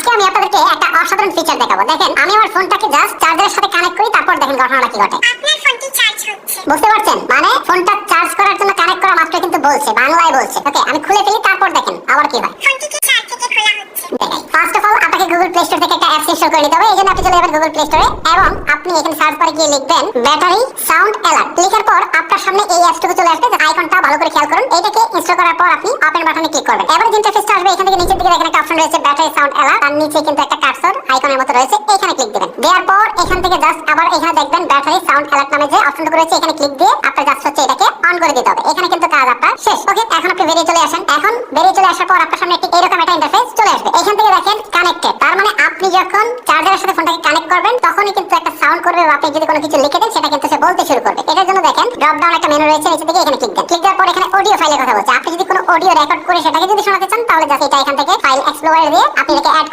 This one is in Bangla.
আজকে আমি আপনাদেরকে একটা অসাধারণ ফিচার দেখাবো। দেখেন, আমি আমার ফোনটাকে জাস্ট চার্জারের সাথে কানেক্ট করি, তারপর দেখেন ঘটনাটা কি ঘটে। আপনার ফোনটি চার্জ হচ্ছে। বুঝতে পারছেন? মানে ফোনটা চার্জ করার জন্য কানেক্ট করা মাত্র কিন্তু বলছে, বাংলায় বলছে। ওকে, আমি খুলে ফেলি, তারপর দেখেন আবার কি হয়। ফোনটিকে চার্জ থেকে খোলা হচ্ছে। ফার্স্ট অফ অল আপনাকে গুগল প্লে স্টোর থেকে একটা অ্যাপস ইনস্টল করে নিতে হবে। এইজন্য আপনি চলে যাবেন গুগল প্লে স্টোরে এবং আপনি এখানে সার্চ করে গিয়ে লিখবেন ব্যাটারি সাউন্ড অ্যালার্ট। লিখার পর আপনার সামনে এই অ্যাপসটুকু চলে আসবে। আইকনটা ভালো করে খেয়াল করুন। এটাকে ইনস্টল করার পর আপনি ওপেন বাটনে ক্লিক করবেন। এবারে যে ইন্টারফেসটা আসবে, এখান থেকে নিচের দিকে দেখেন একটা অপশন রয়েছে ব্যাটারি সাউন্ড অ্যালার্ট। তার নিচে কিন্তু একটা কার্সর আইকনের মতো রয়েছে, এখানে ক্লিক দিবেন। দেওয়ার পর এখান থেকে জাস্ট আবার এখানে দেখবেন ব্যাটারি সাউন্ড অ্যালার্ট নামে যে অপশনটুকু রয়েছে, এখানে ক্লিক দিয়ে আপনার জাস্ট হচ্ছে এটাকে অন করে দিতে হবে। এখানে কিন্তু কাজ আপনার শেষ। ওকে, এখন আপনি বেরিয়ে চলে আসেন। এখন বেরিয়ে চলে আসার পর আপনার সামনে একটি এরকম একটা ইন্টারফেস চলে আসবে। এখান থেকে দেখেন কানেক্টেড, তার মানে আপনি যখন চার্জারের সাথে ফোনটাকে কানেক্ট করবেন তখনই কিন্তু একটা সাউন্ড করবে, বা আপনি যদি কোনো কিছু লিখে দেন সেটা কিন্তু সে বলতে শুরু করবে। এটার জন্য দেখেন ড্রপ ডাউন একটা মেনু রয়েছে নিচে দিকে, এখানে ক্লিক দেন। ক্লিক দেওয়ার পর এখানে অডিও ফাইলের কথা বলছে। আপনি যদি কোনো অডিও রেকর্ড করে সেটাকে যদি শোনাতে চান তাহলে জাস্ট এটা এখান থেকে ফাইল এক্সপ্লোরার দিয়ে আপনি এটাকে অ্যাড